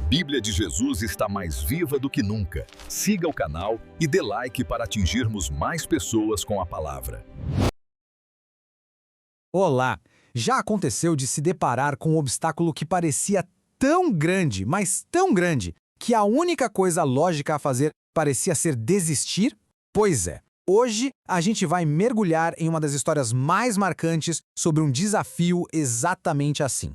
Bíblia de Jesus está mais viva do que nunca. Siga o canal e dê like para atingirmos mais pessoas com a palavra. Olá! Já aconteceu de se deparar com um obstáculo que parecia tão grande, mas tão grande, que a única coisa lógica a fazer parecia ser desistir? Pois é, hoje a gente vai mergulhar em uma das histórias mais marcantes sobre um desafio exatamente assim.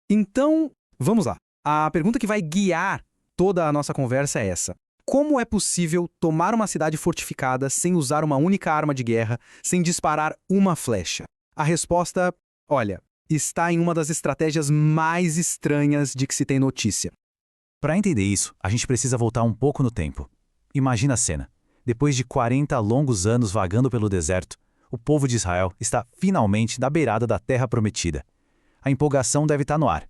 Então, vamos lá. A pergunta que vai guiar toda a nossa conversa é essa. Como é possível tomar uma cidade fortificada sem usar uma única arma de guerra, sem disparar uma flecha? A resposta, olha, está em uma das estratégias mais estranhas de que se tem notícia. Para entender isso, a gente precisa voltar um pouco no tempo. Imagina a cena. Depois de 40 longos anos vagando pelo deserto, o povo de Israel está finalmente na beirada da Terra Prometida. A empolgação deve estar no ar.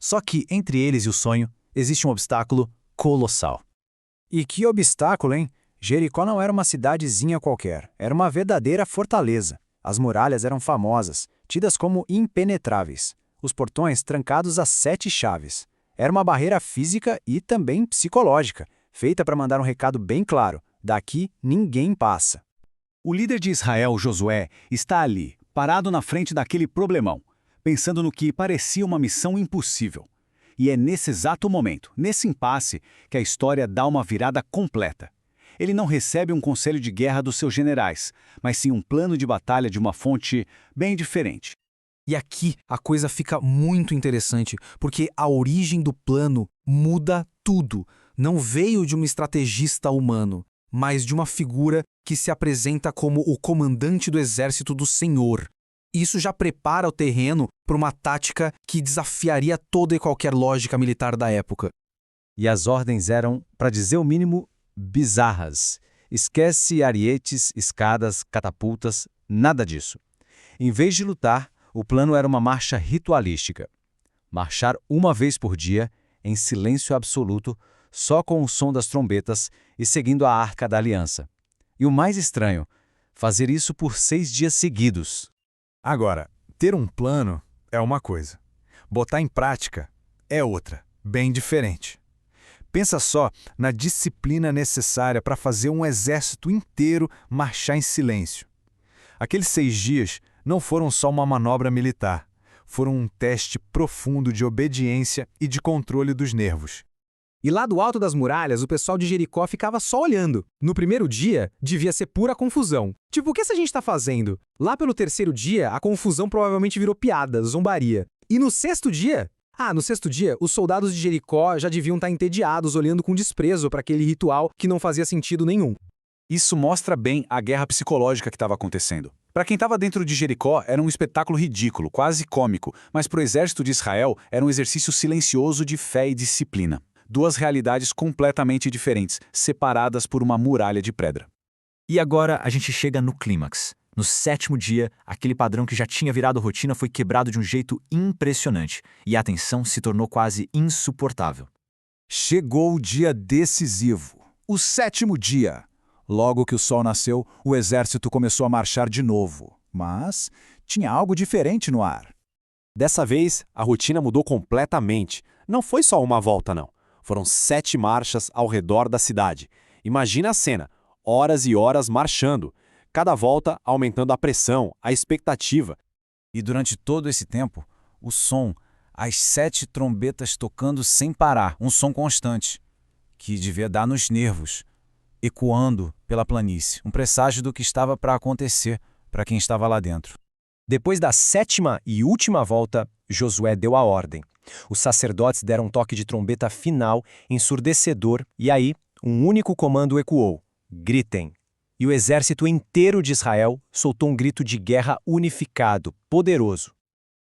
Só que entre eles e o sonho, existe um obstáculo colossal. E que obstáculo, hein? Jericó não era uma cidadezinha qualquer, era uma verdadeira fortaleza. As muralhas eram famosas, tidas como impenetráveis. Os portões trancados a 7 chaves. Era uma barreira física e também psicológica, feita para mandar um recado bem claro: daqui ninguém passa. O líder de Israel, Josué, está ali, parado na frente daquele problemão, pensando no que parecia uma missão impossível. E é nesse exato momento, nesse impasse, que a história dá uma virada completa. Ele não recebe um conselho de guerra dos seus generais, mas sim um plano de batalha de uma fonte bem diferente. E aqui a coisa fica muito interessante, porque a origem do plano muda tudo. Não veio de um estrategista humano, mas de uma figura que se apresenta como o comandante do exército do Senhor. Isso já prepara o terreno para uma tática que desafiaria toda e qualquer lógica militar da época. E as ordens eram, para dizer o mínimo, bizarras. Esquece arietes, escadas, catapultas, nada disso. Em vez de lutar, o plano era uma marcha ritualística. Marchar uma vez por dia, em silêncio absoluto, só com o som das trombetas e seguindo a Arca da Aliança. E o mais estranho, fazer isso por 6 dias seguidos. Agora, ter um plano é uma coisa. Botar em prática é outra, bem diferente. Pensa só na disciplina necessária para fazer um exército inteiro marchar em silêncio. Aqueles 6 dias não foram só uma manobra militar, foram um teste profundo de obediência e de controle dos nervos. E lá do alto das muralhas, o pessoal de Jericó ficava só olhando. No primeiro dia, devia ser pura confusão. Tipo, o que essa gente tá fazendo? Lá pelo 3º dia, a confusão provavelmente virou piada, zombaria. E no 6º dia? No 6º dia, os soldados de Jericó já deviam estar entediados, olhando com desprezo para aquele ritual que não fazia sentido nenhum. Isso mostra bem a guerra psicológica que estava acontecendo. Para quem estava dentro de Jericó, era um espetáculo ridículo, quase cômico, mas para o exército de Israel era um exercício silencioso de fé e disciplina. 2 realidades completamente diferentes, separadas por uma muralha de pedra. E agora a gente chega no clímax. No 7º dia, aquele padrão que já tinha virado rotina foi quebrado de um jeito impressionante, e a tensão se tornou quase insuportável. Chegou o dia decisivo, o 7º dia. Logo que o sol nasceu, o exército começou a marchar de novo. Mas tinha algo diferente no ar. Dessa vez, a rotina mudou completamente. Não foi só uma volta, não. Foram 7 marchas ao redor da cidade. Imagina a cena, horas e horas marchando. Cada volta aumentando a pressão, a expectativa. E durante todo esse tempo, o som, as 7 trombetas tocando sem parar, um som constante, que devia dar nos nervos, ecoando pela planície, um presságio do que estava para acontecer para quem estava lá dentro. Depois da 7ª e última volta, Josué deu a ordem. Os sacerdotes deram um toque de trombeta final, ensurdecedor, e aí um único comando ecoou: gritem. E o exército inteiro de Israel soltou um grito de guerra unificado, poderoso.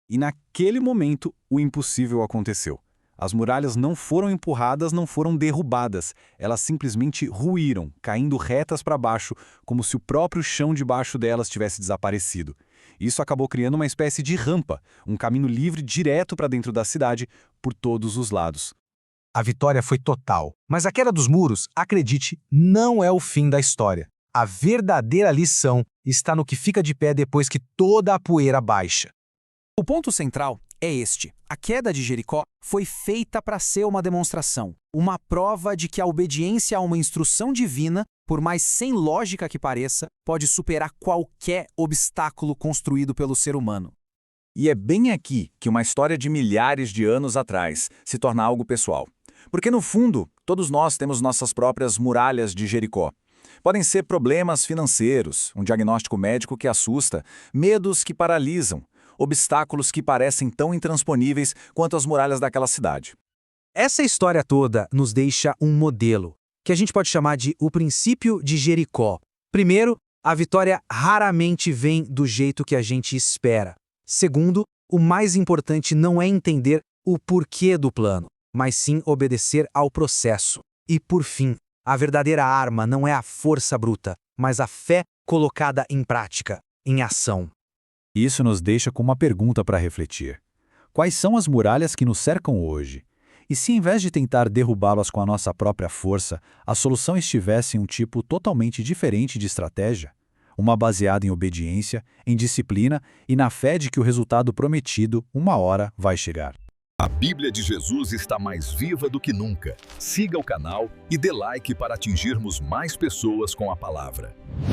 E naquele momento, o impossível aconteceu. As muralhas não foram empurradas, não foram derrubadas. Elas simplesmente ruíram, caindo retas para baixo, como se o próprio chão debaixo delas tivesse desaparecido. Isso acabou criando uma espécie de rampa, um caminho livre direto para dentro da cidade, por todos os lados. A vitória foi total, mas a queda dos muros, acredite, não é o fim da história. A verdadeira lição está no que fica de pé depois que toda a poeira baixa. O ponto central é este. A queda de Jericó foi feita para ser uma demonstração, uma prova de que a obediência a uma instrução divina, por mais sem lógica que pareça, pode superar qualquer obstáculo construído pelo ser humano. E é bem aqui que uma história de milhares de anos atrás se torna algo pessoal. Porque, no fundo, todos nós temos nossas próprias muralhas de Jericó. Podem ser problemas financeiros, um diagnóstico médico que assusta, medos que paralisam, obstáculos que parecem tão intransponíveis quanto as muralhas daquela cidade. Essa história toda nos deixa um modelo, que a gente pode chamar de o princípio de Jericó. Primeiro, a vitória raramente vem do jeito que a gente espera. Segundo, o mais importante não é entender o porquê do plano, mas sim obedecer ao processo. E, por fim, a verdadeira arma não é a força bruta, mas a fé colocada em prática, em ação. Isso nos deixa com uma pergunta para refletir. Quais são as muralhas que nos cercam hoje? E se, em vez de tentar derrubá-las com a nossa própria força, a solução estivesse em um tipo totalmente diferente de estratégia? Uma baseada em obediência, em disciplina e na fé de que o resultado prometido, uma hora, vai chegar. A Bíblia de Jesus está mais viva do que nunca. Siga o canal e dê like para atingirmos mais pessoas com a palavra.